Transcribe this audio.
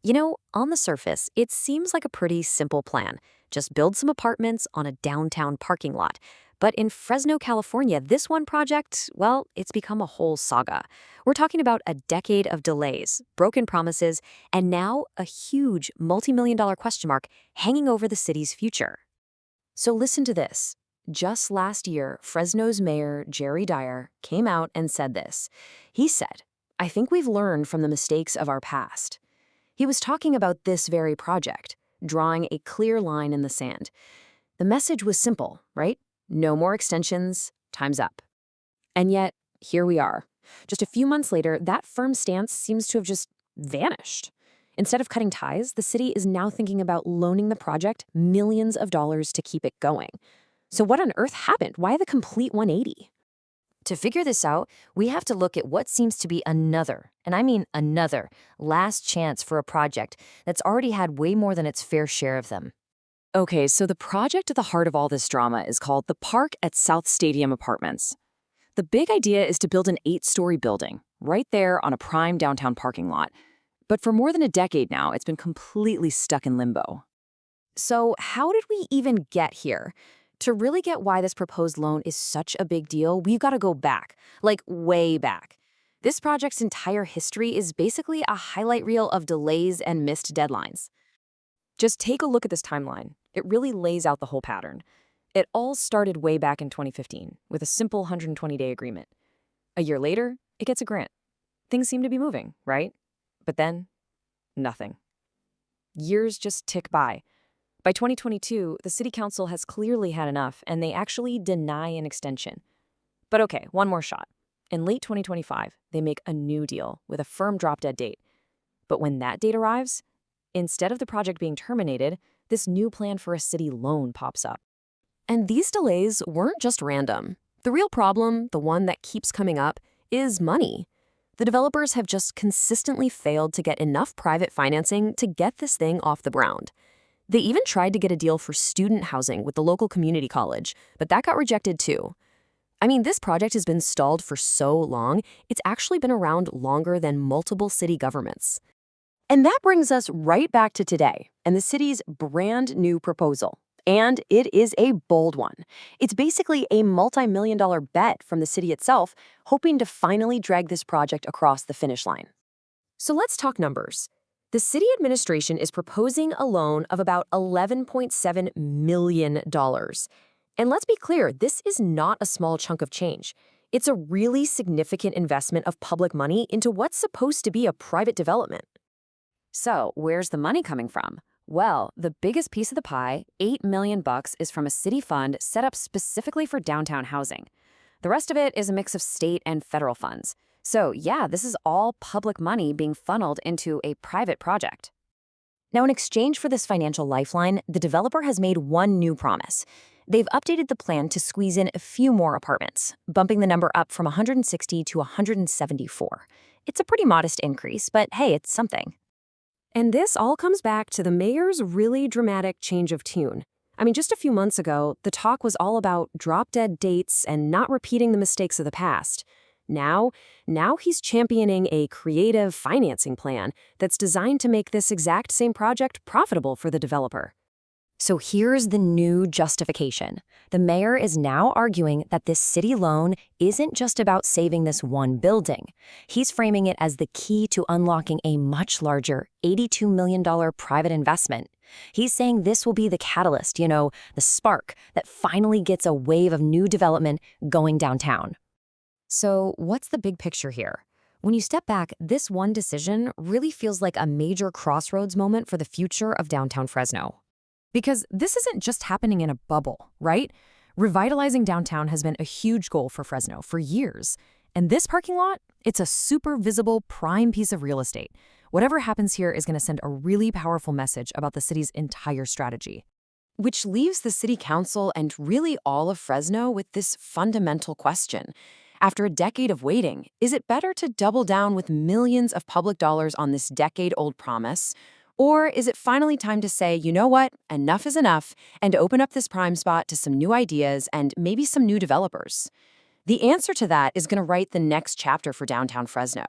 On the surface, it seems like a pretty simple plan. Just build some apartments on a downtown parking lot. But in Fresno, California, this one project, well, it's become a whole saga. We're talking about a decade of delays, broken promises, and now a huge multi-million-dollar question mark hanging over the city's future. So listen to this. Just last year, Fresno's mayor, Jerry Dyer, came out and said this. He said, "I think we've learned from the mistakes of our past." He was talking about this very project, drawing a clear line in the sand. The message was simple, right? No more extensions, time's up. And yet, here we are. Just a few months later, that firm stance seems to have just vanished. Instead of cutting ties, the city is now thinking about loaning the project millions of dollars to keep it going. So what on earth happened? Why the complete 180? To figure this out, we have to look at what seems to be another, and I mean another, last chance for a project that's already had way more than its fair share of them. Okay, so the project at the heart of all this drama is called the Park at South Stadium Apartments. The big idea is to build an 8-story building right there on a prime downtown parking lot. But for more than a decade now, it's been completely stuck in limbo. So how did we even get here? To really get why this proposed loan is such a big deal, we've got to go back, like way back. This project's entire history is basically a highlight reel of delays and missed deadlines. Just take a look at this timeline. It really lays out the whole pattern. It all started way back in 2015 with a simple 120-day agreement. A year later, it gets a grant. Things seem to be moving, right? But then, nothing. Years just tick by. By 2022, the City Council has clearly had enough, and they actually deny an extension. But okay, one more shot. In late 2025, they make a new deal with a firm drop-dead date. But when that date arrives, instead of the project being terminated, this new plan for a city loan pops up. And these delays weren't just random. The real problem, the one that keeps coming up, is money. The developers have just consistently failed to get enough private financing to get this thing off the ground. They even tried to get a deal for student housing with the local community college, but that got rejected too. I mean, this project has been stalled for so long, it's actually been around longer than multiple city governments. And that brings us right back to today and the city's brand new proposal. And it is a bold one. It's basically a multi-million-dollar bet from the city itself, hoping to finally drag this project across the finish line. So let's talk numbers. The city administration is proposing a loan of about $11.7 million. And let's be clear, this is not a small chunk of change. It's a really significant investment of public money into what's supposed to be a private development. So, where's the money coming from? Well, the biggest piece of the pie, $8 million, is from a city fund set up specifically for downtown housing. The rest of it is a mix of state and federal funds. So, yeah, this is all public money being funneled into a private project. Now, in exchange for this financial lifeline, the developer has made one new promise. They've updated the plan to squeeze in a few more apartments, bumping the number up from 160 to 174. It's a pretty modest increase, but hey, it's something. And this all comes back to the mayor's really dramatic change of tune. I mean, just a few months ago, the talk was all about drop-dead dates and not repeating the mistakes of the past. Now he's championing a creative financing plan that's designed to make this exact same project profitable for the developer. So here's the new justification. The mayor is now arguing that this city loan isn't just about saving this one building. He's framing it as the key to unlocking a much larger $82 million private investment. He's saying this will be the catalyst, the spark that finally gets a wave of new development going downtown. So what's the big picture here? When you step back, this one decision really feels like a major crossroads moment for the future of downtown Fresno. Because this isn't just happening in a bubble, right? Revitalizing downtown has been a huge goal for Fresno for years. And this parking lot, it's a super visible, prime piece of real estate. Whatever happens here is going to send a really powerful message about the city's entire strategy. Which leaves the city council and really all of Fresno with this fundamental question. After a decade of waiting, is it better to double down with millions of public dollars on this decade-old promise? Or is it finally time to say, you know what, enough is enough, and open up this prime spot to some new ideas and maybe some new developers? The answer to that is going to write the next chapter for downtown Fresno.